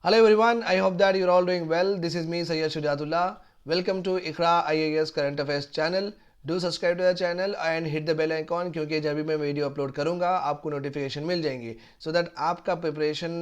Hello everyone, I hope that you're all doing well. This is me Sayyid Shujatullah. Welcome to Iqra IAS Current Affairs channel. Do subscribe to the channel and hit the bell icon क्योंकि जब भी मैं video upload करूंगा आपको notification मिल जाएंगी so that आपका preparation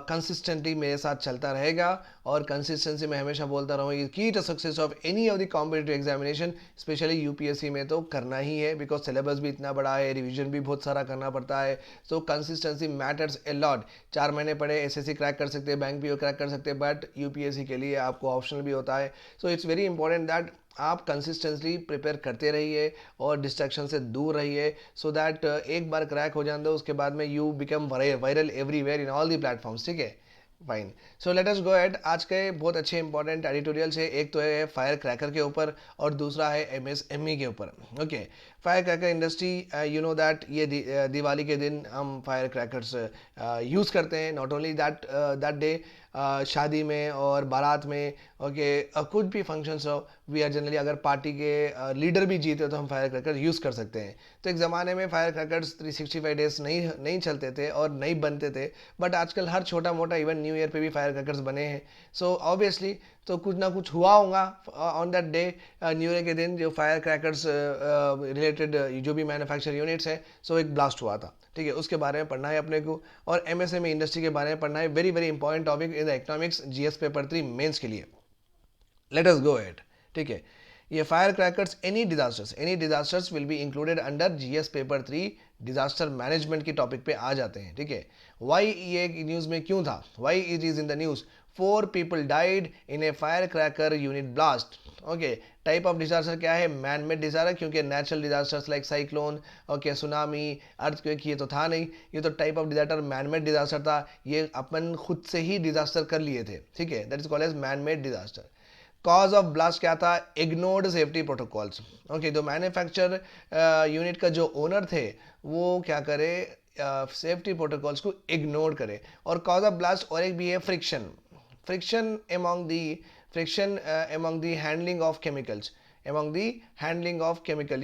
consistently मेरे साथ चलता रहेगा और कंसिस्टेंसी मैं हमेशा बोलता रहूँगी की to success of any of the competitive examination specially UPSC में तो करना ही है बिकॉज सिलेबस भी इतना बड़ा है, रिवीजन भी बहुत सारा करना पड़ता है. सो कंसिस्टेंसी मैटर्स ए लॉट. 4 महीने पढ़े एसएससी क्रैक कर सकते हैं, बैंक पीओ क्रैक कर सकते हैं, बट यूपीएससी के लिए आपको ऑप्शनल भी होता है. So it's very important that आप कंसिस्टेंटली प्रिपेयर करते रहिए और डिस्ट्रैक्शन से दूर रहिए सो दैट एक बार क्रैक हो जाए तो उसके बाद में you become viral everywhere in all the platforms. ठीक है, fine. So let us go eight. आज के बहुत अच्छे इंपॉर्टेंट एडिटोरियल्स है. एक तो है फायर क्रैकर के ऊपर और दूसरा है एमएसएमई के ऊपर. Okay, fire cracker industry, you know that ये दिवाली के दिन हम फायर क्रैकर्स यूज़ करते हैं. Not only that that day, शादी में और बारात में, ओके, कुछ भी फंक्शंस हो, वी आर जनरली अगर पार्टी के लीडर भी जीते तो हम फायर क्रैकर यूज़ कर सकते हैं. तो एक ज़माने में फायर क्रैकर्स 365 डेज नहीं चलते थे और नहीं बनते थे, बट आजकल हर छोटा मोटा इवन न्यू ईयर पे भी फायर क्रैकर्स बने हैं. सो ऑब्वियसली तो कुछ ना कुछ हुआ होगा on that day, new year के दिन, जो फायर क्रैकर्स रिलेटेड जो भी मैन्युफैक्चर यूनिट्स हैं, सो एक ब्लास्ट हुआ था. ठीक है, उसके बारे में पढ़ना है अपने को. और एमएसएमई इंडस्ट्री के बारे में पढ़ना है. Very very important topic in the economics GS paper 3 mains के लिए. Let us go at. ठीक है, ये fire crackers any disasters will be included under GS paper 3 disaster management की टॉपिक पे आ जाते हैं. ठीक है, वाई ये न्यूज़ में क्यों था, why it is in the news. 4 people died in A fire cracker unit blast. Okay, type of disaster क्या है? मैन मेड डिजास्टर, क्योंकि natural disasters like cyclone, okay, tsunami, earthquake, ये तो था नहीं. ये तो type of disaster man made disaster था. ये अपन खुद से ही डिजास्टर कर लिए थे. ठीक है, that is called as man made disaster. Cause of blast क्या था? Ignored safety protocols. ओके, तो मैन्युफैक्चर यूनिट का जो ओनर थे वो क्या करे, सेफ्टी प्रोटोकॉल्स को इग्नोर करे. और कॉज ऑफ ब्लास्ट और एक भी है friction among the handling of chemicals,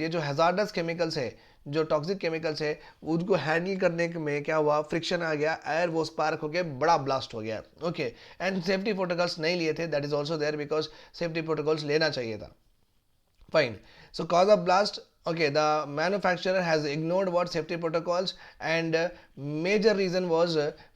ये जो hazardous chemicals है, जो टॉक्सिक केमिकल्स है, उनको हैंडल करने में क्या हुआ, फ्रिक्शन आ गया, एयर वो स्पार्क हो गया, बड़ा ब्लास्ट हो गया. ओके, एंड सेफ्टी प्रोटोकॉल्स नहीं लिए थे, that is also there because safety protocols लेना चाहिए था. Fine. So cause of blast, okay, the manufacturer has ignored what safety protocols, and major reason was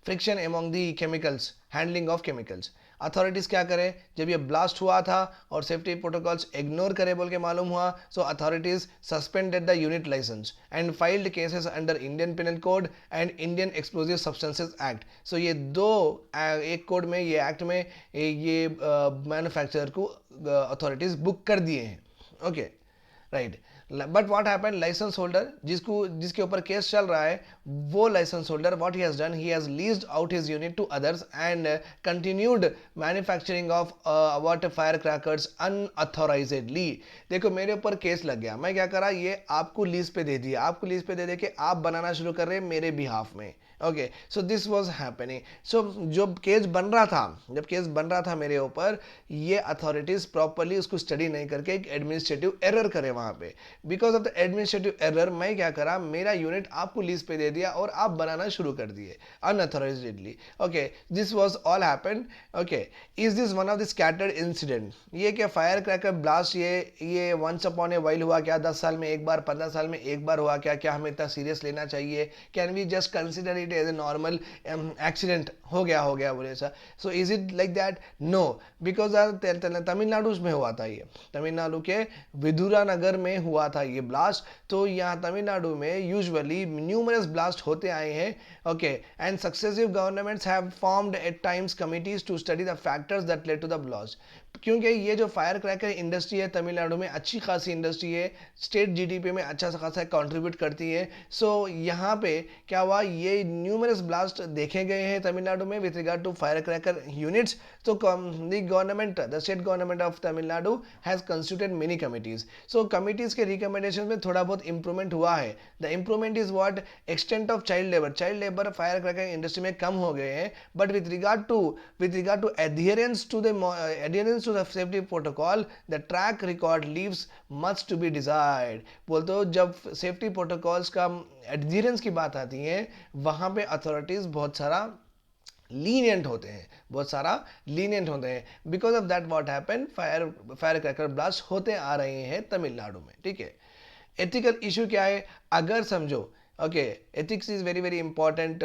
friction among the chemicals, handling of chemicals. Authorities क्या करें जब ये blast हुआ था और सेफ्टी प्रोटोकॉल्स इग्नोर करे बोल के मालूम हुआ, so authorities suspended the unit licence and filed cases under Indian penal code and Indian explosive substances act. So ये दो एक कोड में, ये एक्ट में ये मैन्युफैक्चरर को अथॉरिटीज़ बुक कर दिए हैं. Okay, right. But what happen, licence holder जिसके ऊपर केस चल रहा है, वो licence holder what he has done, he has leased out his unit to others and continued manufacturing of what fire crackers unauthorisedly. देखो, मेरे ऊपर केस लग गया, मैं क्या करा, ये आपको लीज पे दे दिया, आपको लीज पे दे के आप बनाना शुरू कर रहे हैं मेरे बिहाफ में. Okay, so this was happening. So जब केस बन रहा था मेरे ऊपर, ये अथॉरिटीज प्रॉपरली उसको स्टडी नहीं करके एक एडमिनिस्ट्रेटिव एरर करे वहां पे. Because of the administrative error मैं क्या करा, मेरा यूनिट आपको लीज पे दे दिया और आप बनाना शुरू कर दिए unauthorisedly. Okay, this was all happened. Okay, is this one of the scattered incident? ये क्या फायर क्रैकर ब्लास्ट ये वंस अपॉन ए वाइल हुआ क्या? 10 साल में एक बार, 15 साल में एक बार हुआ क्या? क्या हमें इतना सीरियस लेना चाहिए? Can we just consider it as a normal accident? हो गया बोले sir. So is it like that? No, because Tamil Nadu में हुआ था ये, तमिलनाडु के विदुरा नगर में हुआ था ये ब्लास्ट. तो यहाँ तमिलनाडु में यूजुअली न्यूमरस ब्लास्ट होते आए हैं. Okay, and successive governments have formed at times committees to study the factors that led to the blast. क्योंकि ये जो फायर क्रैकर इंडस्ट्री है तमिलनाडु में, अच्छी खासी इंडस्ट्री है, स्टेट जीडीपी में अच्छा खासा कंट्रीब्यूट करती है. सो यहाँ पे क्या हुआ, ये न्यूमरस ब्लास्ट देखे गए हैं तमिलनाडु में with regard to fire cracker units. तो the state government of Tamil Nadu has constituted many committees. So committees के रिकमेंडेशन में थोड़ा बहुत इंप्रूवमेंट हुआ है. The improvement is what, extent of child labour fire cracker industry में कम हो गए हैं, but with regard to adherence to the safety protocol the track record leaves much to be desired. बोलते हो, जब सेफ्टी प्रोटोकॉल्स का एडहियरेंस की बात आती है, वहां पे अथॉरिटीज बहुत सारा लीनियंट होते हैं, बहुत सारा लीनियंट होते हैं. Because of that what happen, fire cracker blast होते आ रहे हैं तमिलनाडु में. ठीक है. एथिकल इशू क्या है अगर समझो. Okay, ethics is very very important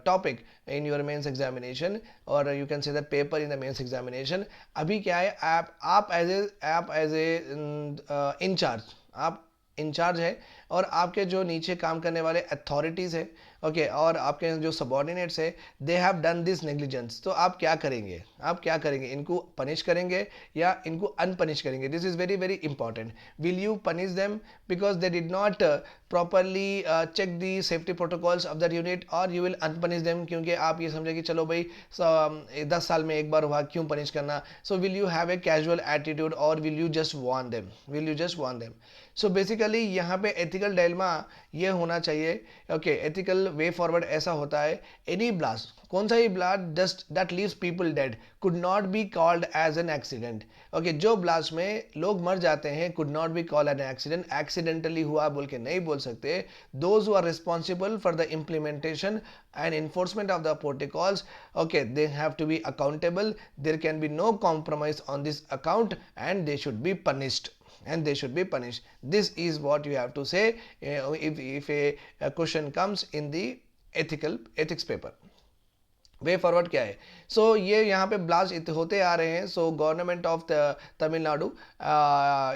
topic in your mains examination, और you can say that paper in the mains examination. अभी क्या है, आप एज ए इंचार्ज, आप इंचार्ज है, और आपके जो नीचे काम करने वाले अथॉरिटीज़ है, ओके, और आपके जो सबॉर्डिनेट्स है, they have done this negligence. तो आप क्या करेंगे, आप क्या करेंगे, इनको पनिश करेंगे या इनको अनपनिश करेंगे? This is very very important. Will you punish them because they did not properly check the safety protocols of that unit, और यू विल अनपनिश देम क्योंकि आप ये समझे कि चलो भाई 10 साल में एक बार हुआ, क्यों पनिश करना? So will you have a casual attitude और will you just warn them, will you just warn them? So basically यहाँ पे एथिकल डायलेमा ये होना चाहिए. ओके, एथिकल वे फॉरवर्ड ऐसा होता है, एनी ब्लास्ट, कौन सा ही blast just that leaves people dead could not be called as an accident. Okay, जो ब्लास्ट में लोग मर जाते हैं could not be called an accident, accidentally हुआ बोल के नहीं बोल सकते. Those who are responsible for the implementation and enforcement of the protocols, okay, they have to be accountable. There can be no compromise on this account, and they should be punished, and they should be punished. This is what you have to say if a question comes in the ethics paper. Way forward क्या है? सो ये यहाँ पे blast होते आ रहे हैं. So government of Tamil Nadu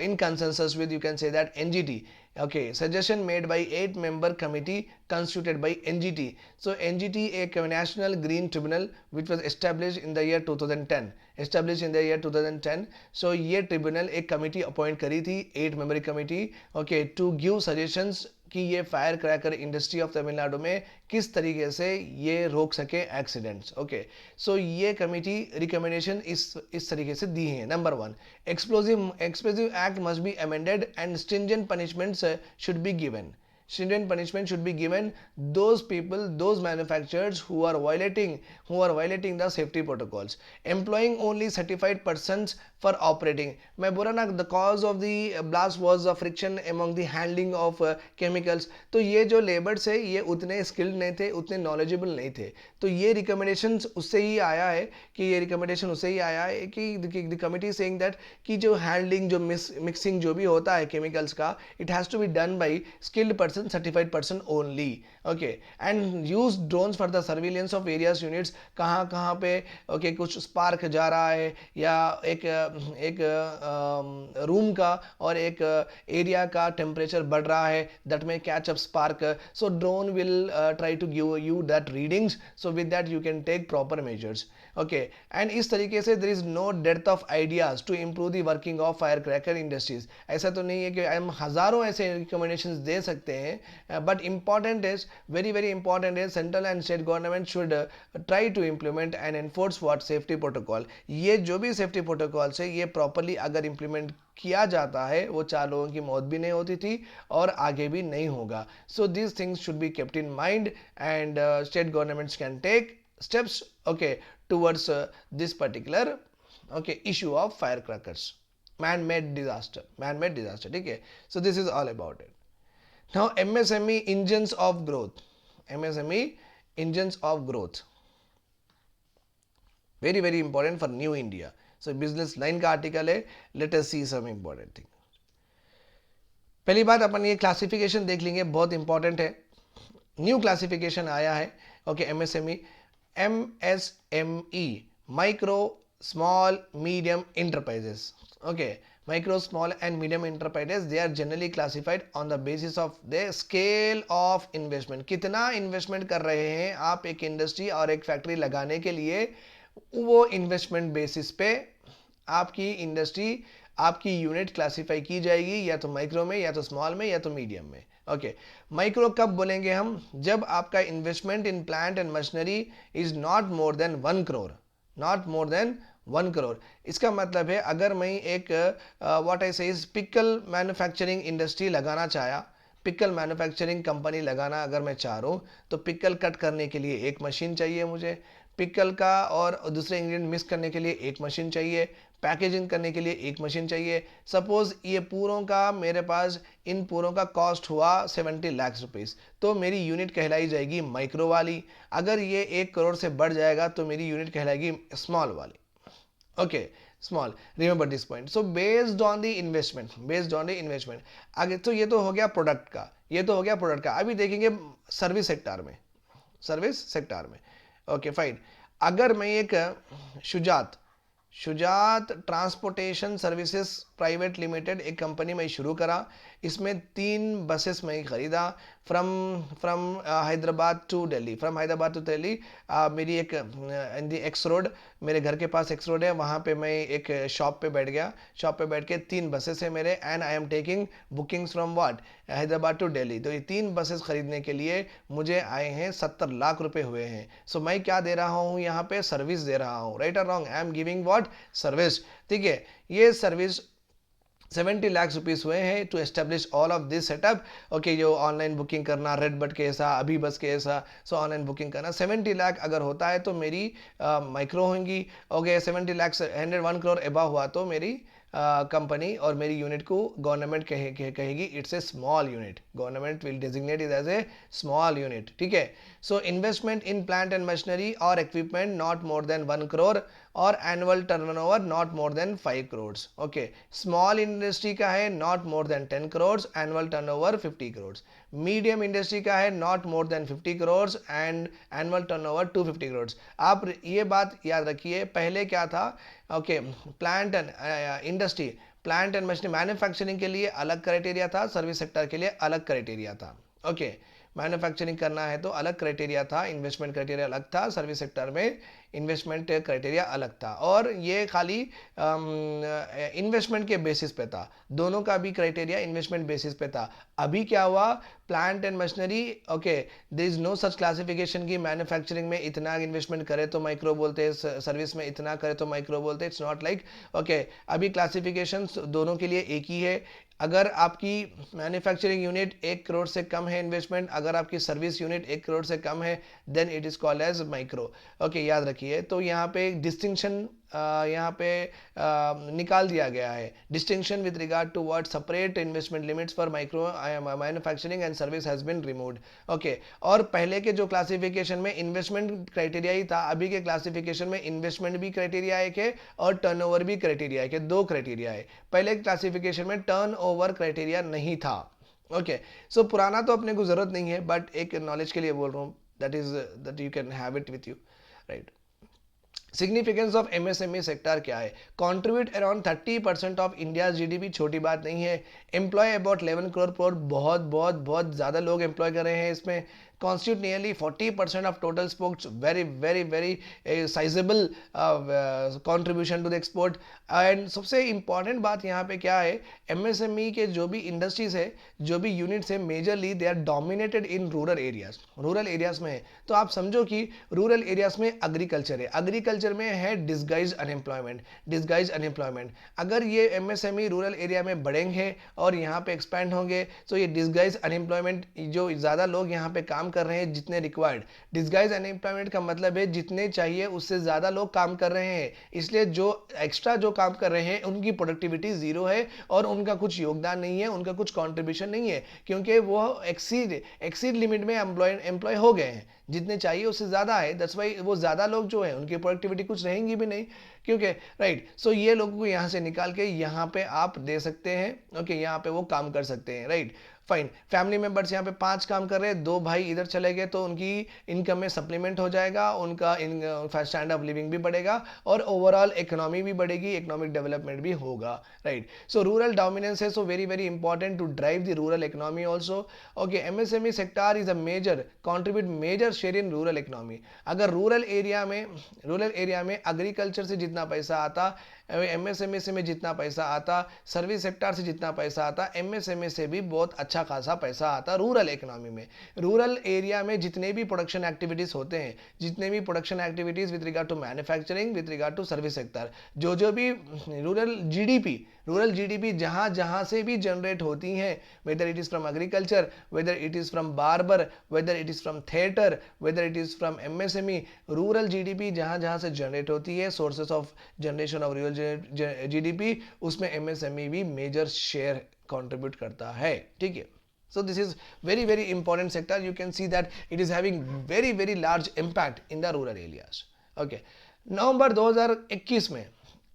in consensus with, you can say that, NGT. Okay, suggestion made by 8-member committee constituted by NGT. So NGT, a national green tribunal which was established in the year 2010. Established in the year 2010. So ये tribunal एक committee appoint करी थी, 8-member committee, okay, to give suggestions कि ये fire cracker industry of Tamil Nadu में किस तरीके से ये रोक सके एक्सीडेंट्स. ओके, सो ये कमेटी रिकमेंडेशन इस तरीके से दी है. Number 1, explosive act must be amended and stringent punishments should be given. Stringent punishment should be given those people, those manufacturers who are violating the safety protocols, employing only certified persons for operating. मैं बोला ना, the cause of the blast was a friction among the handling of chemicals. तो ये जो labours है ये उतने skilled नहीं थे, उतने नॉलेजेबल नहीं थे. तो ये रिकमेंडेशन उससे ही आया है कि the committee saying that कि जो हैंडलिंग, जो मिक्सिंग जो भी होता है केमिकल्स का, it has to be done by skilled person, certified person only. Okay, and use drones for the surveillance of various units. कहाँ पे okay, कुछ स्पार्क जा रहा है या एक रूम का और एक एरिया का टेम्परेचर बढ़ रहा है, that may catch up spark. So drone will try to give you that readings, so with that you can take proper measures. Okay, and इस तरीके से there is no dearth of ideas to improve the working of firecracker industries. ऐसा तो नहीं है कि हम हज़ारों ऐसे recommendations दे सकते हैं, but important is, very very important is, central and state government should try to implement and enforce what safety protocol. ये जो भी safety protocols है, ये properly अगर implement किया जाता है, वो 4 लोगों की मौत भी नहीं होती थी और आगे भी नहीं होगा. So these things should be kept in mind, and state governments can take steps, okay, towards this particular, okay, issue of firecrackers, man-made disaster. ठीक है. So this is all about it. Now MSME engines of growth. MSME engines of growth, very very important for new India. So business line का article है. Let us see some important thing. पहली बात अपन ये classification देख लेंगे, बहुत important है. New classification आया है. Okay, MSME, micro small medium enterprises. Okay, micro, small and medium enterprises, they are generally classified on the basis of their scale of investment. कितना इन्वेस्टमेंट कर रहे हैं आप एक इंडस्ट्री और एक फैक्ट्री लगाने के लिए, वो इन्वेस्टमेंट बेसिस पे आपकी इंडस्ट्री, आपकी यूनिट क्लासिफाई की जाएगी, या तो माइक्रो में, या तो स्मॉल में, या तो मीडियम में. ओके, माइक्रो कब बोलेंगे हम? जब आपका investment in plant and machinery is not more than 1 crore, not more than 1 crore. इसका मतलब है अगर मैं एक व्हाट आई से इज पिकल मैन्युफैक्चरिंग इंडस्ट्री लगाना चाहा, पिकल मैन्युफैक्चरिंग कंपनी लगाना अगर मैं चाह रहा हूँ, तो पिकल कट करने के लिए एक मशीन चाहिए मुझे, पिकल का और दूसरे इंग्रेडिएंट मिक्स करने के लिए एक मशीन चाहिए, पैकेजिंग करने के लिए एक मशीन चाहिए। सपोज ये पूरों का मेरे पास इन पूरों का कॉस्ट हुआ 70 लाख रुपीस, तो मेरी यूनिट कहलाई जाएगी माइक्रो वाली। अगर ये 1 करोड़ से बढ़ जाएगा तो मेरी यूनिट कहलाएगी स्मॉल वाली। Okay, small, remember this point. So based on the investment, based on the investment आगे, तो ये तो हो गया प्रोडक्ट का, ये तो हो गया प्रोडक्ट का। अभी देखेंगे सर्विस सेक्टर में, सर्विस सेक्टर में। ओके फाइन, अगर मैं एक Shujat Shujat transportation services private limited एक कंपनी में शुरू करा, इसमें 3 बसेस में खरीदा from from Hyderabad to Delhi, from Hyderabad to Delhi. मेरी एक इन दी एक्स रोड, मेरे घर के पास एक्स रोड है, वहाँ पे मैं एक शॉप पे बैठ गया, शॉप पे बैठ के 3 बसेस है मेरे, and I am taking bookings from what, Hyderabad to Delhi. तो ये 3 बसेस खरीदने के लिए मुझे आए हैं 70 लाख रुपए हुए हैं। सो मैं क्या दे रहा हूँ यहाँ पे, सर्विस दे रहा हूँ, राइट और wrong, I am giving what, service. ठीक है, ये सर्विस 70 लाख रुपीस हुए हैं to establish all of this setup. Okay, जो ऑनलाइन बुकिंग करना, रेड बट के ऐसा, अभी बस के ऐसा, सो ऑनलाइन बुकिंग करना 70 लाख अगर होता है तो मेरी माइक्रो होंगी। ओके, 70 लाख 101 करोड़ एबव हुआ तो मेरी कंपनी और मेरी यूनिट को गवर्नमेंट कहेगी it's a small unit, government will designate it as a small unit. ठीक है, so investment in plant and machinery और equipment not more than 1 crore और annual turnover not more than 5 crore. Okay, small industry का है not more than 10 crore, annual turnover 50 crore. Medium industry का है not more than 50 crore and annual turnover 250 crore. आप ये बात याद रखिए, पहले क्या था, okay, plant and industry, plant and machinery manufacturing के लिए अलग क्राइटेरिया था, सर्विस सेक्टर के लिए अलग क्राइटेरिया था। ओके, मैन्युफैक्चरिंग करना है तो अलग क्राइटेरिया था, इन्वेस्टमेंट क्राइटेरिया अलग था, सर्विस सेक्टर में इन्वेस्टमेंट क्राइटेरिया अलग था, और ये खाली इन्वेस्टमेंट के बेसिस पे था, दोनों का भी क्राइटेरिया इन्वेस्टमेंट बेसिस पे था। अभी क्या हुआ, plant and machinery, okay, there is no such classification की मैन्युफैक्चरिंग में इतना इन्वेस्टमेंट करे तो माइक्रो बोलते हैं, सर्विस में इतना करे तो माइक्रो बोलते हैं, इट्स नॉट लाइक। ओके, अभी क्लासिफिकेशन दोनों के लिए एक ही है। अगर आपकी मैन्युफैक्चरिंग यूनिट 1 करोड़ से कम है इन्वेस्टमेंट, अगर आपकी सर्विस यूनिट 1 करोड़ से कम है, then it is called as micro. Okay, याद रखिए। तो यहाँ पे एक डिस्टिंक्शन यहाँ पे निकाल दिया गया है, distinction with regard to what separate investment limits for micro manufacturing and service has been removed. Okay, और पहले के जो क्लासिफिकेशन में इन्वेस्टमेंट क्राइटेरिया ही था, अभी के क्लासिफिकेशन में इन्वेस्टमेंट भी क्राइटेरिया एक है और टर्नओवर भी क्राइटेरिया एक है, 2 क्राइटेरिया है। पहले क्लासिफिकेशन में टर्नओवर क्राइटेरिया नहीं था। ओके, सो पुराना तो अपने को जरूरत नहीं है, बट एक नॉलेज के लिए बोल रहा हूँ, that you can have it with you, right. Significance of MSME sector क्या है, contribute around 30% of India GDP, छोटी बात नहीं है। एम्प्लॉय अबाउट 11 करोड़, बहुत बहुत बहुत ज़्यादा लोग एम्प्लॉय कर रहे हैं इसमें। constitute nearly 40% of total exports, very sizable contribution to the export। And सबसे इंपॉर्टेंट बात यहाँ पे क्या है, एमएसएमई के जो भी इंडस्ट्रीज है, जो भी यूनिट्स है, majorly they are dominated in rural areas, rural areas में है। तो आप समझो कि रूरल एरियाज में एग्रीकल्चर है, एग्रीकल्चर में है डिस्गाइज अनएम्प्लॉयमेंट, डिस्गाइज अनएम्प्लॉयमेंट। अगर ये एमएसएमई रूरल एरिया में बढ़ेंगे और यहाँ पे एक्सपैंड होंगे, तो ये डिस्गाइज अनएम्प्लॉयमेंट, जो ज़्यादा लोग यहाँ पे काम कर रहे हैं जितने रिक्वायर्ड, डिस्गाइज अनएम्प्लॉयमेंट का मतलब है जितने चाहिए उससे ज़्यादा लोग काम कर रहे हैं, इसलिए जो एक्स्ट्रा जो काम कर रहे हैं उनकी प्रोडक्टिविटी जीरो है और उनका कुछ योगदान नहीं है, उनका कुछ कंट्रीब्यूशन नहीं है, क्योंकि वो एक्सीड लिमिट में एम्प्लॉय हो गए हैं, जितने चाहिए उससे ज़्यादा है। दैट्स वाई वो ज़्यादा लोग जो है उनकी प्रोडक्टिविटी कुछ रहेंगी भी नहीं, क्योंकि राइट। सो ये लोगों को यहाँ से निकाल के यहाँ पे आप दे सकते हैं। ओके, यहाँ पे वो काम कर सकते हैं, राइट, फाइन। फैमिली मेंबर्स यहाँ पे 5 काम कर रहे हैं, 2 भाई इधर चले गए तो उनकी इनकम में सप्लीमेंट हो जाएगा, उनका स्टैंडर्ड ऑफ लिविंग भी बढ़ेगा और ओवरऑल इकोनॉमी भी बढ़ेगी, इकोनॉमिक डेवलपमेंट भी होगा, राइट। सो रूरल डोमिनेंस है, so very important to drive the rural economy also. Okay, MSME sector is a major contribute major share in rural economy. अगर rural area में एग्रीकल्चर से जितना पैसा आता, एमएसएमई से में जितना पैसा आता, सर्विस सेक्टर से जितना पैसा आता, एमएसएमई से भी बहुत अच्छा अच्छा खासा पैसा आता रूरल इकोनॉमी में। रूरल एरिया में जितने भी प्रोडक्शन एक्टिविटीज़ होते हैं, जितने भी production activities with regard to manufacturing, with regard to service sector, जो भी रूरल जीडीपी जहाँ जहाँ से भी जनरेट होती हैं, whether it is from agriculture, whether it is from barber, whether it is from theatre, whether it is from MSME, rural GDP जहाँ जहाँ से जनरेट होती है, sources of generation of rural GDP, उसमें एमएसएमई भी major share contribute करता है। ठीक है, so this is very important sector. You can see that it is having very large impact in the rural areas. Okay, नवंबर 2021 में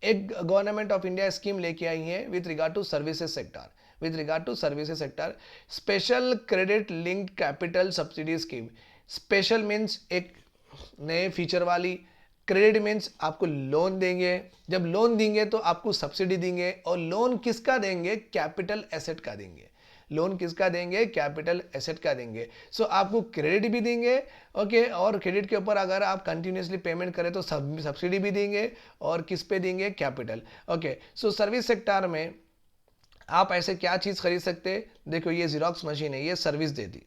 एक government of India scheme लेके आई है with regard to services sector, with regard to services sector, special credit linked capital subsidy scheme. Special means एक नए feature वाली, credit means आपको loan देंगे, जब लोन देंगे तो आपको सब्सिडी देंगे, और लोन किसका देंगे? कैपिटल एसेट का देंगे। लोन किसका देंगे? कैपिटल एसेट का देंगे। सो आपको क्रेडिट भी देंगे, ओके, और क्रेडिट के ऊपर अगर आप कंटिन्यूसली पेमेंट करें तो सब्सिडी भी देंगे, और किस पे देंगे? Capital. Okay, so service sector में आप ऐसे क्या चीज़ खरीद सकते? देखो, ये जीरोक्स मशीन है, ये सर्विस देती,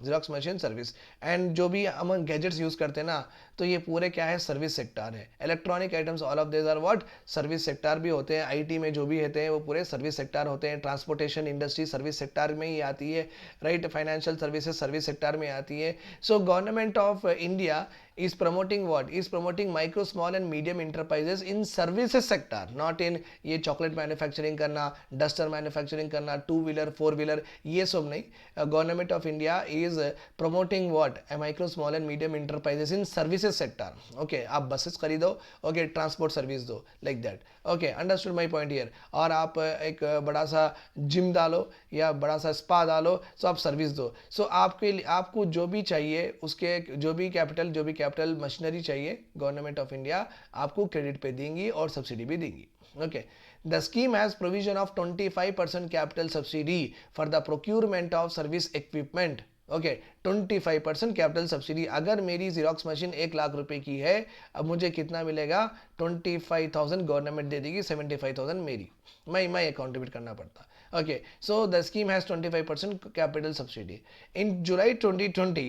जीरोक्स मशीन सर्विस। एंड जो भी हम गैजेट्स यूज़ करते हैं ना, तो ये पूरे क्या है? सर्विस सेक्टर है। Electronic items all of this are what? Service sector भी होते हैं। आईटी में जो भी होते हैं वो पूरे सर्विस सेक्टर होते हैं। ट्रांसपोर्टेशन इंडस्ट्री सर्विस सेक्टर में ही आती है, right? Financial services service sector में आती है। So government of India is promoting what? Is promoting micro, small and medium enterprises in services sector, not in ये chocolate manufacturing करना, duster manufacturing करना, two wheeler, four wheeler, ये सब नहीं। Government of India is promoting what? A micro, small and medium enterprises in services sector. Okay, आप buses खरीदो, okay, transport service दो, like that. Okay, understood my point here. और आप एक बड़ा सा जिम डालो या बड़ा सा स्पा डालो, सो आप सर्विस दो। सो आपको जो भी चाहिए, उसके जो भी कैपिटल मशीनरी चाहिए, गवर्नमेंट ऑफ इंडिया आपको क्रेडिट पे देंगी और सब्सिडी भी देंगी। Okay, the scheme has provision of 25% capital subsidy for the procurement of service equipment. Okay, 25% capital subsidy. अगर मेरी जीरोक्स मशीन 1 लाख रुपए की है, अब मुझे कितना मिलेगा? 25,000 गवर्नमेंट दे देगी, 75,000 मेरी, मैं कंट्रीब्यूट करना पड़ता। Okay, so the scheme has 25% capital subsidy. In July 2020,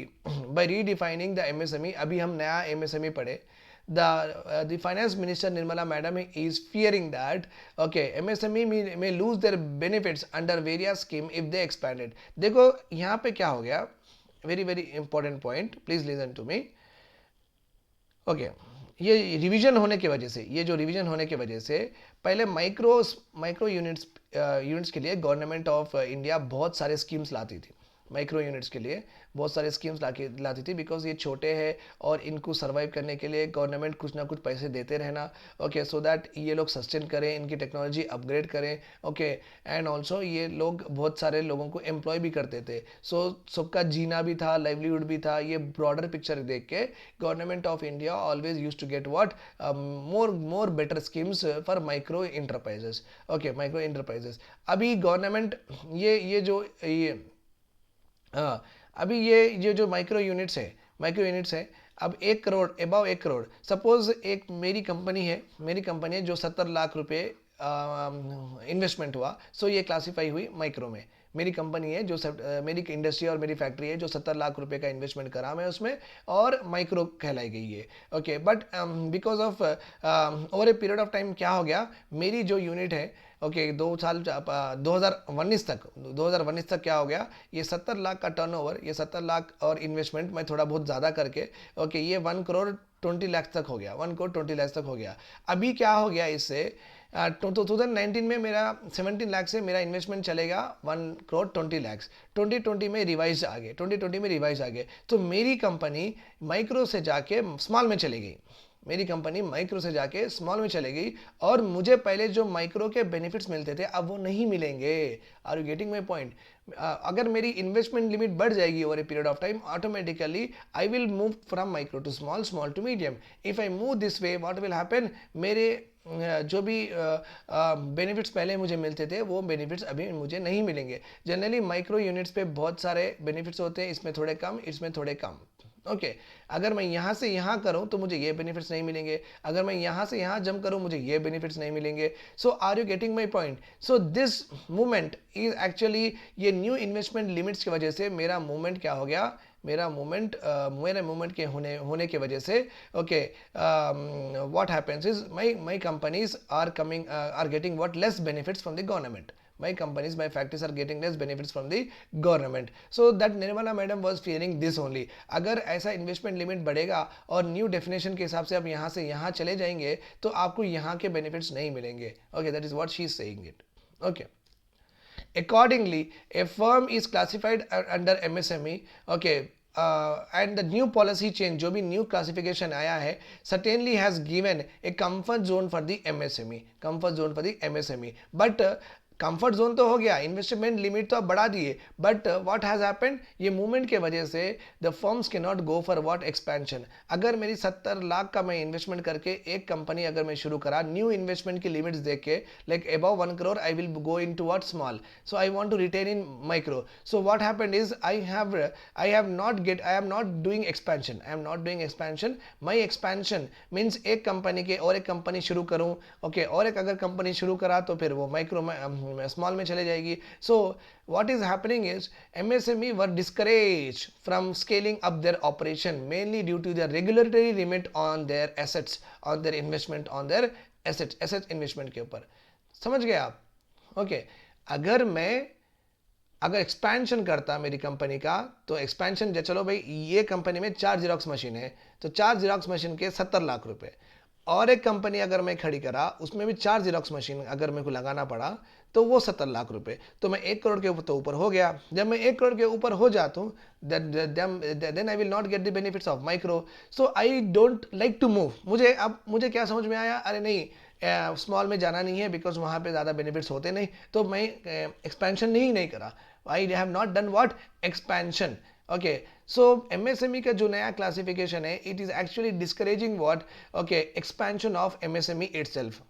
by redefining the MSME, अभी हम नया MSME पढ़े, the finance minister Nirmala madam is fearing that okay MSME may lose their benefits under various scheme if they expand it. देखो यहाँ पे क्या हो गया, very important point, please listen to me. Okay, ये रिवीजन होने की वजह से, ये जो रिवीजन होने की वजह से पहले माइक्रो यूनिट्स के लिए गवर्नमेंट ऑफ इंडिया बहुत सारे स्कीम्स लाती थी। माइक्रो यूनिट्स के लिए बहुत सारे स्कीम्स लाती थी, बिकॉज ये छोटे हैं और इनको सर्वाइव करने के लिए गवर्नमेंट कुछ ना कुछ पैसे देते रहना, ओके, सो दैट ये लोग सस्टेन करें, इनकी टेक्नोलॉजी अपग्रेड करें, ओके, एंड ऑल्सो ये लोग बहुत सारे लोगों को एम्प्लॉय भी करते थे। सो सबका जीना भी था, लाइवलीहुड भी था। ये ब्रॉडर पिक्चर देख के government of India always use to get what? More better schemes for micro enterprises. Okay, micro enterprises. अभी गवर्नमेंट अभी ये जो माइक्रो यूनिट्स है, अब 1 करोड़, अबाव 1 करोड़, सपोज एक मेरी कंपनी है जो 70 लाख रुपए इन्वेस्टमेंट हुआ, सो ये क्लासीफाई हुई माइक्रो में। मेरी कंपनी है जो मेरी इंडस्ट्री और मेरी फैक्ट्री है जो 70 लाख रुपए का इन्वेस्टमेंट करा मैं उसमें, और माइक्रो कहलाई गई है। Okay, but because of over a period of time क्या हो गया, मेरी जो यूनिट है, ओके, 2019 तक क्या हो गया, ये 70 लाख का टर्नओवर, ये 70 लाख और इन्वेस्टमेंट मैं थोड़ा बहुत ज़्यादा करके, ओके, ये 1 करोड़ 20 लाख तक हो गया, 1 करोड़ 20 लाख तक हो गया। अभी क्या हो गया इससे, 2019 में मेरा 17 लाख से मेरा इन्वेस्टमेंट चलेगा 1 करोड़ 20 लाख। 2020 में रिवाइज आ गए, तो मेरी कंपनी माइक्रो से जाके स्मॉल में चली गई, और मुझे पहले जो माइक्रो के बेनिफिट्स मिलते थे अब वो नहीं मिलेंगे। Are you getting my point? अगर मेरी इन्वेस्टमेंट लिमिट बढ़ जाएगी over a period of time, automatically I will move from micro to small to medium. If I move this way, what will happen, मेरे जो भी बेनिफिट्स पहले मुझे मिलते थे वो बेनिफिट्स अभी मुझे नहीं मिलेंगे। जनरली माइक्रो यूनिट्स पे बहुत सारे बेनिफिट्स होते हैं, इसमें थोड़े कम, इसमें थोड़े कम। ओके अगर मैं यहाँ से यहाँ करूँ तो मुझे ये बेनिफिट्स नहीं मिलेंगे, अगर मैं यहाँ से यहाँ जंप करूँ मुझे ये बेनिफिट्स नहीं मिलेंगे. So are you getting my point? So this movement is actually, ये न्यू इन्वेस्टमेंट लिमिट्स की वजह से मेरा मूवमेंट क्या हो गया, मेरे मूवमेंट के होने की वजह से, okay, what happens is my companies are getting what less benefits from the government. My companies, my factories are getting less benefits from the government. So that Nirmala madam was fearing this only. अगर ऐसा investment limit बढ़ेगा और new definition के हिसाब से आप यहाँ से यहाँ चले जाएंगे तो आपको यहाँ के बेनिफिट्स नहीं मिलेंगे. Okay, that is what she is saying it. Okay, accordingly a firm is classified under MSME. Okay, and the new policy change, जो भी new classification आया है, certainly has given a comfort zone for the MSME. But comfort zone तो हो गया, investment limit तो आप बढ़ा दिए, बट व्हाट हैज हैपेंड, ये मूवमेंट के वजह से द फर्म्स के not go for what expansion. अगर मेरी 70 लाख का मैं इन्वेस्टमेंट करके एक कंपनी अगर मैं शुरू करा, न्यू इन्वेस्टमेंट की लिमिट्स देख के, like above 1 crore I will go into what small, so I want to retain in micro. So what happened is I am not doing expansion. My expansion means एक company के और एक company शुरू करूँ. Okay, और एक अगर company शुरू करा तो फिर वो माइक्रो स्मॉल में चले जाएगी. सो what is happening is MSME were discouraged from scaling up their operation mainly due to the regulatory limit on their assets, on their investment, on their assets investment के ऊपर. समझ गए आप? ओके, अगर expansion करता मेरी कंपनी का, तो एक्सपेंशन, चलो भाई ये कंपनी में 4 जिरोक्स मशीन है, तो 4 जिरोक्स मशीन के 70 लाख रुपए, और एक कंपनी अगर मैं खड़ी करा उसमें भी 4 जिरोक्स मशीन अगर मेरे को लगाना पड़ा तो वो 70 लाख रुपए, तो मैं 1 करोड़ के ऊपर हो गया. जब मैं 1 करोड़ के ऊपर हो जाता हूँ, then I will not get the benefits of micro. So I don't like to move. मुझे क्या समझ में आया, अरे नहीं, स्मॉल में जाना नहीं है बिकॉज वहाँ पे ज़्यादा बेनिफिट्स होते नहीं, तो मैं एक्सपेंशन नहीं करा. I have not done what, expansion. Okay, so MSME का जो नया क्लासिफिकेशन है, it is actually discouraging what, okay, expansion of MSME itself.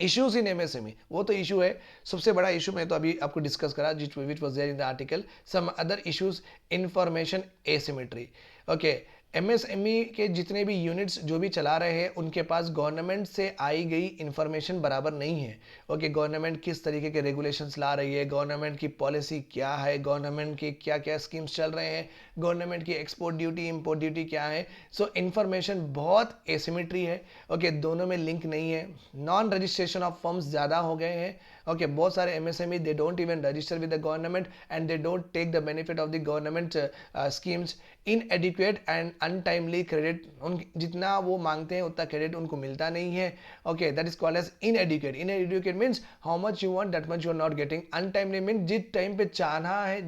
Issues in MSME, वो तो इशू है, सबसे बड़ा इशू मैं तो अभी आपको डिस्कस करा, which was there in the article. Some other issues, information asymmetry. Okay, MSME के जितने भी यूनिट्स जो भी चला रहे हैं उनके पास गवर्नमेंट से आई गई इंफॉर्मेशन बराबर नहीं है. ओके, गवर्नमेंट किस तरीके के रेगुलेशंस ला रही है, गवर्नमेंट की पॉलिसी क्या है, गवर्नमेंट की क्या क्या स्कीम्स चल रहे हैं, गवर्नमेंट की एक्सपोर्ट ड्यूटी इंपोर्ट ड्यूटी क्या है. सो इन्फॉर्मेशन बहुत एसिमेट्री है. ओके, दोनों में लिंक नहीं है. नॉन रजिस्ट्रेशन ऑफ फर्म्स ज़्यादा हो गए हैं. ओके, बहुत सारे MSME they don't even register with the government and they don't take the benefit of the government schemes. Inadequate and untimely credit, उन जितना वो मांगते हैं उतना क्रेडिट उनको मिलता नहीं है. Okay, that is called as inadequate. Inadequate means how much you want that much you are not getting. Untimely means जिस टाइम पे चाहना है,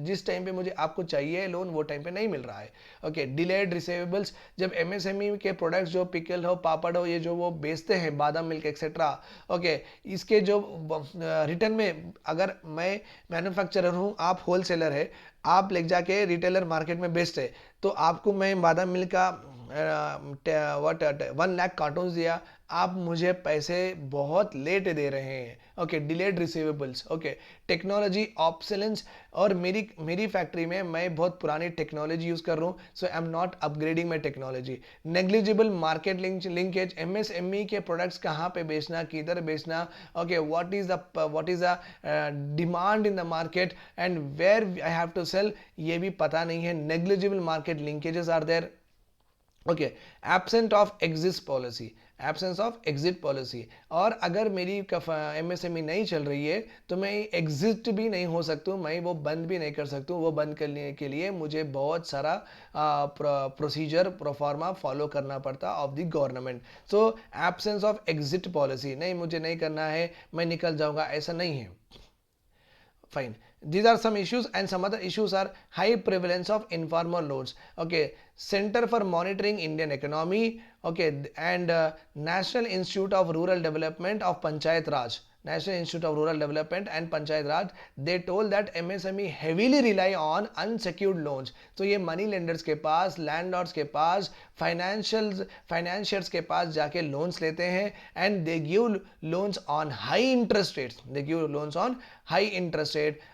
जिस टाइम पे मुझे आपको चाहिए लोन, वो टाइम पे नहीं मिल रहा है. Okay, delayed receivables. जब MSME के प्रोडक्ट्स जो पिकल हो, पापड़ हो, ये जो वो बेचते हैं, बादाम मिल्क एक्सेट्रा, ओके, इसके जो रिटर्न में, अगर मैं मैन्युफैक्चरर हूँ, आप होलसेलर है, आप ले जाके रिटेलर मार्केट में बेचते, तो आपको मैं बादाम मिल्क का 1 लाख कार्टून दिया, आप मुझे पैसे बहुत लेट दे रहे हैं. Okay, delayed receivables. Okay, technology obsolescence, और मेरी फैक्ट्री में मैं बहुत पुरानी टेक्नोलॉजी यूज़ कर रहा हूँ, so I am not upgrading my technology. Negligible market linkage. MSME के प्रोडक्ट्स कहाँ पे बेचना, किधर बेचना, okay, what is the demand in the market and where I have to sell, ये भी पता नहीं है. Negligible market linkages are there. Okay, absent of exit policy. और अगर मेरी MSME नहीं चल रही है तो मैं एग्जिट भी नहीं हो सकता हूँ, मैं वो बंद भी नहीं कर सकता हूँ. वो बंद करने के लिए मुझे बहुत सारा प्रोसीजर प्रोफार्मा फॉलो करना पड़ता of the government. So absence of exit policy, नहीं मुझे नहीं करना है, मैं निकल जाऊँगा, ऐसा नहीं है. Fine. These are some issues, and some other issues are high prevalence of informal loans. Okay, Center for Monitoring Indian Economy. Okay, and National Institute of Rural Development of Panchayat Raj. National Institute of Rural Development and Panchayat Raj, they told that MSME heavily rely on unsecured loans. तो ये money lenders के पास, landlords के पास, financiers के पास जाके loans लेते हैं, and they give loans on high interest rates.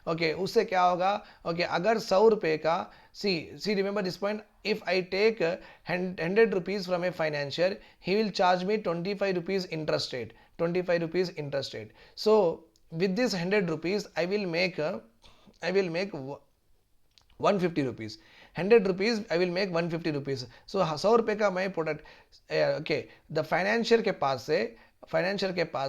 Okay, उससे क्या होगा, ओके, अगर 100 रुपये का See, remember this point. If I take 100 rupees from a financier, he will charge me 25 rupees interest rate. 25 rupees interest rate. So with this 100 rupees, I will make 150 rupees 100 rupees I will make 150 rupees so 100 रुपये का मैं product okay the financier के पास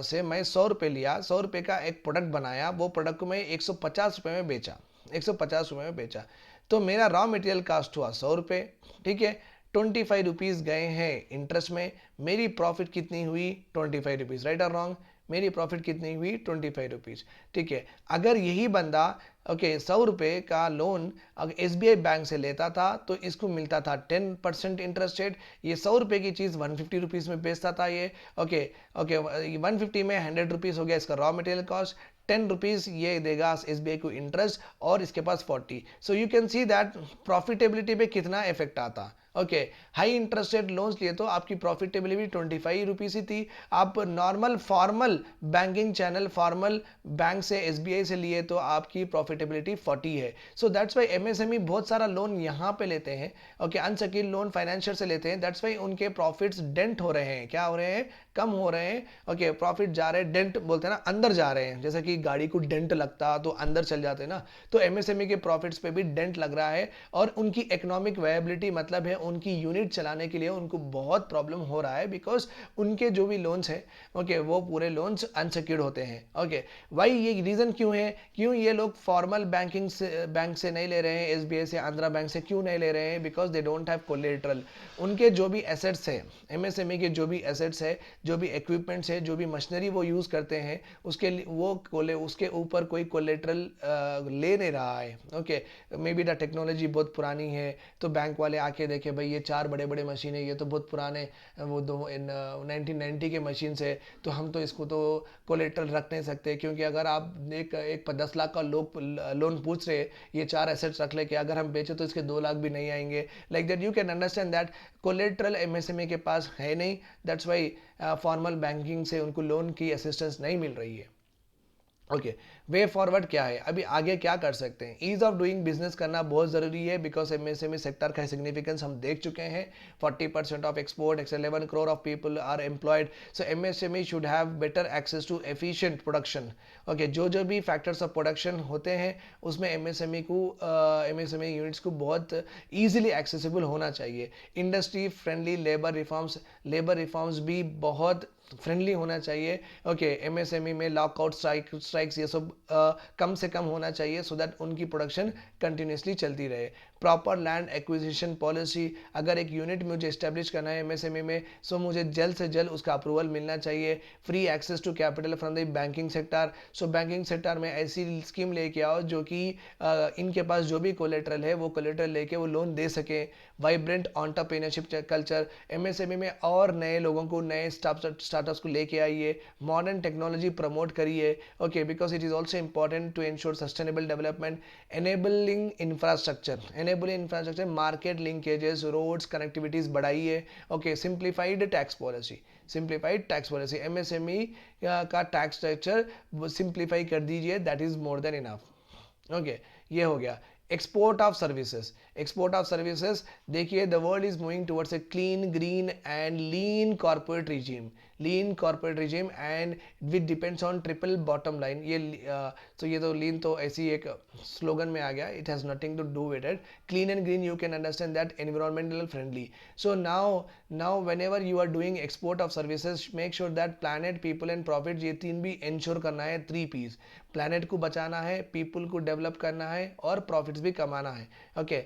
से मैं 100 रुपये लिया 100 रुपये का एक प्रोडक्ट बनाया वो प्रोडक्ट को मैं 150 रुपये में बेचा 150 रुपये में बेचा तो मेरा रॉ मटेरियल कास्ट हुआ 100 रुपये ठीक है 25 रुपीज़ गए हैं इंटरेस्ट में मेरी प्रॉफिट कितनी हुई 25 रुपीज़ राइट और रॉन्ग मेरी प्रॉफिट कितनी हुई 25 रुपीज़ ठीक है अगर यही बंदा ओके 100 रुपये का लोन अगर SBI बैंक से लेता था तो इसको मिलता था 10% इंटरेस्ट रेट ये 100 रुपये की चीज़ 150 रुपीज़ में बेचता था ये ओके 150 में 100 रुपीज़ हो गया इसका रॉ मटेरियल कॉस्ट 10 रुपीज़ ये देगा SBI को इंटरेस्ट और इसके पास 40 so you can see that profitability पे कितना इफेक्ट आता okay high interest rate loans लिए तो आपकी प्रॉफिटेबिलिटी 25 रुपीज़ ही थी आप normal formal banking channel formal bank से SBI से लिए तो आपकी प्रॉफिटेबिलिटी 40 है सो दैट्स वाई MSME बहुत सारा लोन यहाँ पे लेते हैं ओके अनसेक्योर्ड लोन फाइनेंशियर से लेते हैं दैट्स वाई उनके प्रॉफिट्स डेंट हो रहे हैं क्या हो रहे हैं कम हो रहे हैं ओके प्रॉफिट जा रहे हैं डेंट बोलते हैं ना अंदर जा रहे हैं जैसे कि गाड़ी को डेंट लगता तो अंदर चल जाते हैं ना तो MSME के प्रॉफिट्स पे भी डेंट लग रहा है और उनकी इकोनॉमिक वायबिलिटी मतलब है उनकी यूनिट चलाने के लिए उनको बहुत प्रॉब्लम हो रहा है बिकॉज उनके जो भी लोन्स हैं ओके वो पूरे लोन्स अनसिक्योर्ड होते हैं ओके वाई ये रीज़न क्यों है क्यों ये लोग फॉर्मल बैंक से नहीं ले रहे हैं SBI से आंध्रा बैंक से क्यों नहीं ले रहे हैं because they don't have collateral उनके जो भी एसेट्स है MSME के जो भी एसेट्स है जो भी इक्विपमेंट्स है जो भी मशीनरी वो यूज़ करते हैं उसके ऊपर कोई कोलेटरल ले नहीं रहा है okay may be the technology बहुत पुरानी है तो बैंक वाले आके देखे भाई ये 4 बड़े बड़े मशीन है ये तो बहुत पुराने वो 1990 के मशीन से तो हम तो इसको तो कोलेटरल रख नहीं सकते क्योंकि अगर आप एक 10 लाख का लोन पूछ रहे ये 4 एसेट्स रख ले कि अगर हम बेचे तो इसके 2 लाख भी नहीं आएंगे like that you can understand that collateral MSME के पास है नहीं दैट्स वाई फॉर्मल बैंकिंग से उनको लोन की असिस्टेंस नहीं मिल रही है ओके वे फॉरवर्ड क्या है अभी आगे क्या कर सकते हैं ईज ऑफ डूइंग बिजनेस करना बहुत ज़रूरी है बिकॉज MSME सेक्टर का सिग्निफिकेंस हम देख चुके हैं 40% of export 11 crore of people are employed so MSME should have better access to efficient production okay जो भी फैक्टर्स ऑफ प्रोडक्शन होते हैं उसमें MSME यूनिट्स को बहुत ईजिली एक्सेसिबल होना चाहिए इंडस्ट्री फ्रेंडली लेबर रिफॉर्म्स भी बहुत फ्रेंडली होना चाहिए ओके MSME में लॉकआउट स्ट्राइक्स ये सब कम से कम होना चाहिए सो दैट उनकी प्रोडक्शन कंटिन्यूसली चलती रहे प्रॉपर लैंड एक्विजिशन पॉलिसी अगर एक यूनिट मुझे इस्टेब्लिश करना है MSME में सो मुझे जल्द से जल्द उसका अप्रूवल मिलना चाहिए free access to capital from the banking sector so banking sector में ऐसी स्कीम लेके आओ जो कि इनके पास जो भी कोलेटरल है वो कोलेटरल लेके वो लोन दे सके वाइब्रेंट एंटरप्रेन्योरशिप कल्चर MSME में और नए लोगों को नए स्टार्टअप्स को लेके आइए मॉडर्न टेक्नोलॉजी प्रमोट करिए okay because it is also important to ensure sustainable development enabling infrastructure market linkages roads connectivities बढ़ाइए ओके सिंप्लीफाइड टैक्स पॉलिसी MSME का टैक्स स्ट्रक्चर सिंप्लीफाई कर दीजिए that is more than enough okay ये हो गया export of services देखिए the world is moving towards a clean green and lean corporate regime and which depends on triple bottom line ये तो लीन तो ऐसी एक स्लोगन में आ गया it has nothing to do with it clean and green you can understand that environmental friendly so now whenever you are doing export of services make sure that planet people and profit ये 3 भी ensure करना है 3 P's planet को बचाना है people को develop करना है और प्रॉफिट्स भी कमाना है okay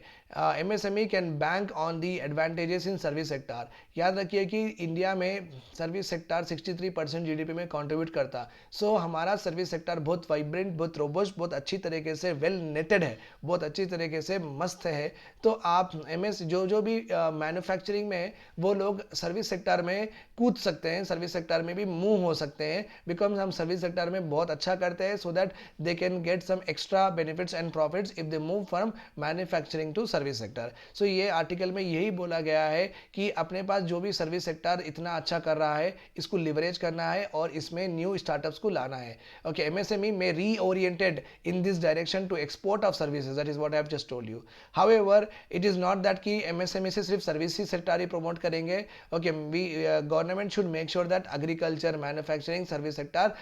MSME can bank on the advantages in service sector याद रखिए कि इंडिया में सर्विस सेक्टर 63% GDP में कंट्रीब्यूट करता सो हमारा सर्विस सेक्टर बहुत वाइब्रेंट बहुत रोबस्ट बहुत अच्छी तरीके से वेल नेटेड है बहुत अच्छी तरीके से मस्त है तो आप जो भी मैन्युफैक्चरिंग में है वो लोग सर्विस सेक्टर में कूद सकते हैं सर्विस सेक्टर में भी मूव हो सकते हैं बिकॉज हम सर्विस सेक्टर में बहुत अच्छा करते हैं so that they can get some extra benefits and profits if they move from manufacturing to service service sector. So ये आर्टिकल में यही बोला गया है कि अपने पास जो भी सर्विस सेक्टर इतना अच्छा कर रहा है इसको लिवरेज करना है और इसमें न्यू स्टार्टअप्स को लाना है। ओके, एमएसएमई में reoriented in this direction to export of services, that is what I have just told you. However it is not that कि एमएसएमई से सिर्फ सर्विस सेक्टर ही प्रमोट करेंगे। Okay, we government should make sure that agriculture, manufacturing, service sector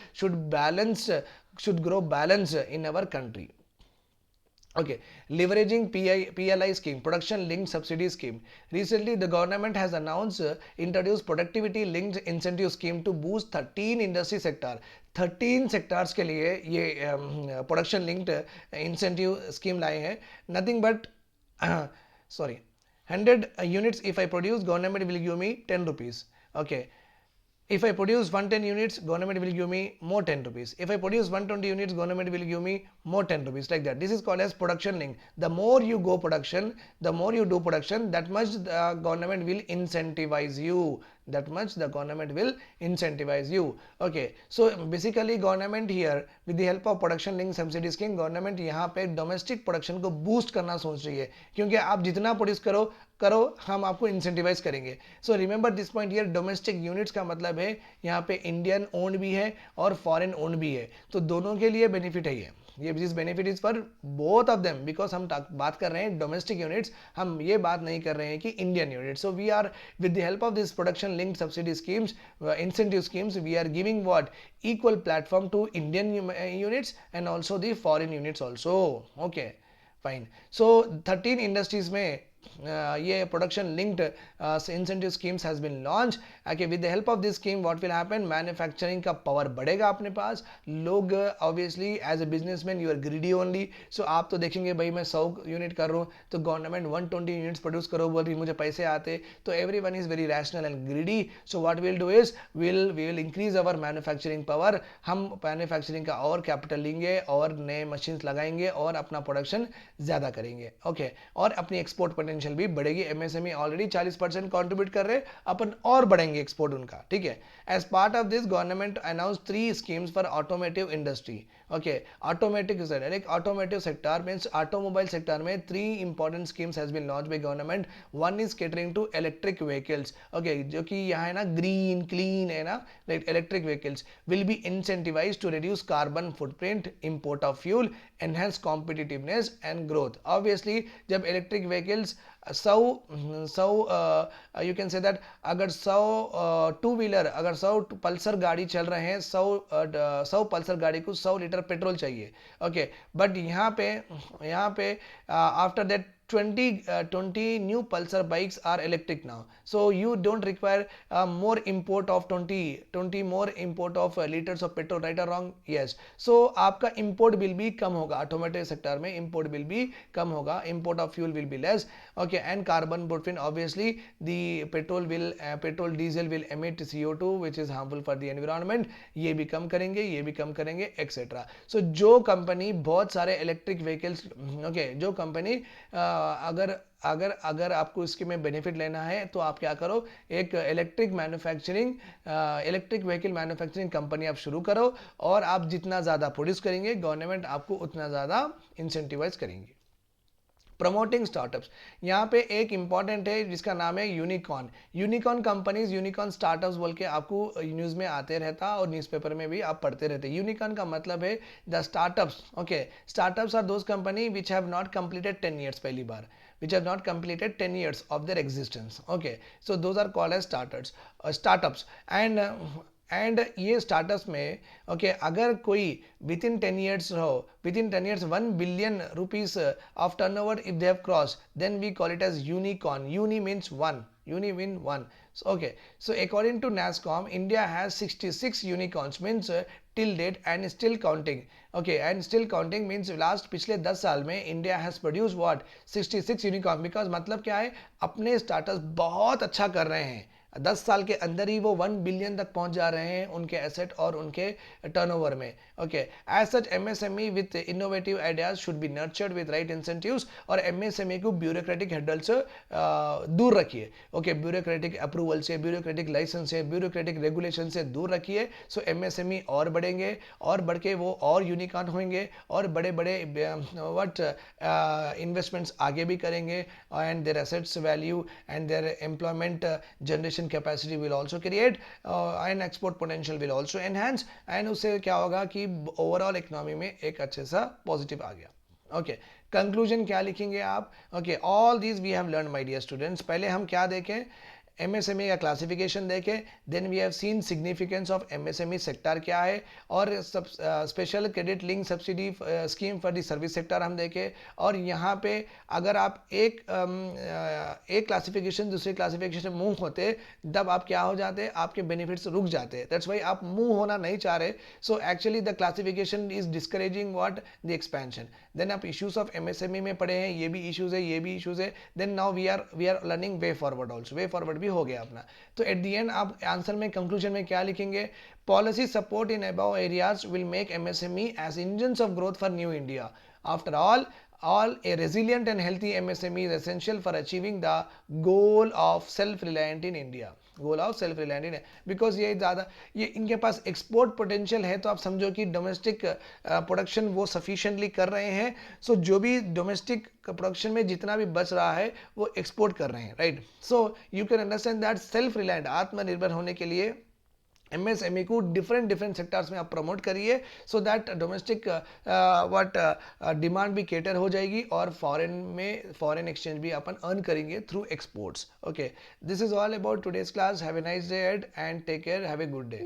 should grow balanced in our country. Okay, leveraging PLI scheme, production linked subsidy scheme. Recently the government has announced introduced productivity linked incentive scheme to boost 13 industry sector, 13 sectors के लिए ये production linked incentive scheme लाए हैं। Nothing but sorry, 100 units if I produce, government will give me 10 rupees. Okay, if I produce 110 units, government will give me more 10 rupees. If I produce 120 units, government will give me more 10 rupees, like that. This is called as production link. The more you go production, the more you do production, that much the government will incentivize you. That much the government will incentivize you. Okay, so basically government here with the help of production link subsidy scheme, government यहाँ पे domestic production को boost करना सोच रही है, क्योंकि आप जितना प्रोड्यूस करो हम आपको इंसेंटिवाइज करेंगे। So remember this point here, domestic units का मतलब है यहाँ पे इंडियन ओन्ड भी है और फॉरेन ओन्ड भी है, तो दोनों के लिए बेनिफिट है ये this benefit is for both of them, because हम बात कर रहे हैं डोमेस्टिक यूनिट्स, हम ये बात नहीं कर रहे हैं कि Indian units. So we are with the help of this production linked subsidy schemes, incentive schemes, we are giving what equal platform to Indian units and also the foreign units also. Okay fine, so 13 industries में ये production linked incentive schemes has been launch. Okay, with the help of this scheme what will happen, manufacturing का power बढ़ेगा अपने पास। लोग obviously as a businessman you are greedy only, सो आप तो देखेंगे भाई मैं 100 यूनिट कर रहा हूँ तो गवर्नमेंट 120 यूनिट्स प्रोड्यूस करो, बोल रही मुझे पैसे आते, तो everyone is very rational and greedy. So what will do is we will increase our manufacturing power, हम मैन्युफैक्चरिंग का और कैपिटल लेंगे और नए मशीन्स लगाएंगे और अपना प्रोडक्शन ज़्यादा करेंगे। ओके, और अपनी एक्सपोर्ट पोटेंशियल भी बढ़ेगी। एमएसएमई ऑलरेडी 40% कंट्रीब्यूट कर रहे, अपन और बढ़ेंगे एक्सपोर्ट उनका, ठीक है। As part of this government announce 3 schemes for automotive industry. Okay, automatic automotive sector means automobile sector में 3 important schemes has been launch by government. One is catering to electric vehicles, okay, जो कि यहाँ है ना green clean है ना, electric vehicles will be incentivized to reduce carbon footprint, import of fuel, enhance competitiveness and growth. Obviously जब electric vehicles 100 you can say that अगर 100 two wheeler, अगर 100 पल्सर गाड़ी चल रहे हैं, 100 पल्सर गाड़ी को 100 लीटर पेट्रोल चाहिए। ओके, बट यहाँ पे after that 20 new Pulsar bikes are electric now, so you don't require more import of 20 more import of liters of petrol, right or wrong? Yes, so आपका import bill भी कम होगा, automotive sector में import bill भी कम होगा, import of fuel will be less. Okay, and carbon footprint, obviously the petrol diesel will emit CO2 which is harmful for the environment, ये भी कम करेंगे etc. so जो company बहुत सारे इलेक्ट्रिक व्हीकल्स, ओके, जो company अगर आपको इसके में बेनिफिट लेना है तो आप क्या करो, एक इलेक्ट्रिक व्हीकल मैन्युफैक्चरिंग कंपनी आप शुरू करो, और आप जितना ज़्यादा प्रोड्यूस करेंगे गवर्नमेंट आपको उतना ज़्यादा इंसेंटिवाइज करेंगे। प्रमोटिंग स्टार्टअप्स, यहाँ पे एक इंपॉर्टेंट है जिसका नाम है यूनिकॉर्न कंपनीज, यूनिकॉर्न स्टार्टअप्स बोल के आपको न्यूज़ में आते रहता और न्यूज़पेपर में भी आप पढ़ते रहते। यूनिकॉर्न का मतलब है the startups. Okay, startups are those company which have not completed 10 years, पहली बार which have not completed 10 years of their existence. Okay, so those are called as startups and ये स्टार्टअप्स में ओके, अगर कोई with in 10 years हो, with in 10 years 1 billion rupees of turnover if they have crossed, then we call it as unicorn. Uni means one, uni mean one. So, okay, so according to NASSCOM, India has 66 unicorns, means till date and still counting. Okay, and still counting means last पिछले 10 साल में India has produce what 66 unicorn, because मतलब क्या है, अपने startups बहुत अच्छा कर रहे हैं, 10 साल के अंदर ही वो 1 बिलियन तक पहुंच जा रहे हैं उनके एसेट और उनके टर्नओवर में. Okay, as such MSME with innovative ideas should be nurtured with right incentives. और एमएसएमई को ब्यूरोक्रेटिक हेडल से दूर रखिए. ओके, ब्यूरोक्रेटिक अप्रूवल से, ब्यूरोक्रेटिक लाइसेंस से, ब्यूरोक्रेटिक रेगुलेशन से दूर रखिए. सो एमएसएमई और बढ़ेंगे, और बढ़ के वो और यूनिकॉर्न होंगे, और बड़े बड़े व्हाट इन्वेस्टमेंट्स आगे भी करेंगे. And their assets value and their employment generation capacity will also create, and export potential will also enhance. And उससे क्या होगा कि ओवरऑल इकोनॉमी में एक अच्छे सा पॉजिटिव आ गया. ओके, कंक्लूजन क्या लिखेंगे आप? Okay, all these we have learn my dear students. पहले हम क्या देखें? एमएसएमई का क्लासिफिकेशन देखें. Then we have seen significance of MSME sector क्या है, और special credit link subsidy scheme for the service sector हम देखें. और यहाँ पे अगर आप एक क्लासिफिकेशन दूसरे क्लासिफिकेशन मूव होते, तब आप क्या हो जाते, आपके बेनिफिट्स रुक जाते. दैट्स वाई आप मूव होना नहीं चाह रहे. So actually the classification is discouraging what the expansion. Then आप इश्यूज ऑफ एमएसएमई में पढ़े हैं, ये भी इश्यूज है, ये भी इश्यूज है. Then now we are learning way forward also. Way forward भी हो गया अपना. तो एट दी एंड आप आंसर में कंक्लूजन में क्या लिखेंगे? Policy support in above areas will make MSME as engines of growth for new India. After all a resilient and healthy MSME is essential for achieving the goal of self-reliant in India. Goal of self reliant in है, because ये इनके पास export potential है. तो आप समझो कि domestic production वो sufficiently कर रहे हैं. सो जो भी डोमेस्टिक प्रोडक्शन में जितना भी बच रहा है वो एक्सपोर्ट कर रहे हैं, right. So you can understand that self reliant, आत्मनिर्भर होने के लिए एमएसएमई को डिफरेंट सेक्टर्स में आप प्रमोट करिए, सो दैट डोमेस्टिक डिमांड भी केटर हो जाएगी, और फॉरेन एक्सचेंज भी अपन अर्न करेंगे through exports. Okay, this is all about today's class. Have a nice day and take care. Have a good day.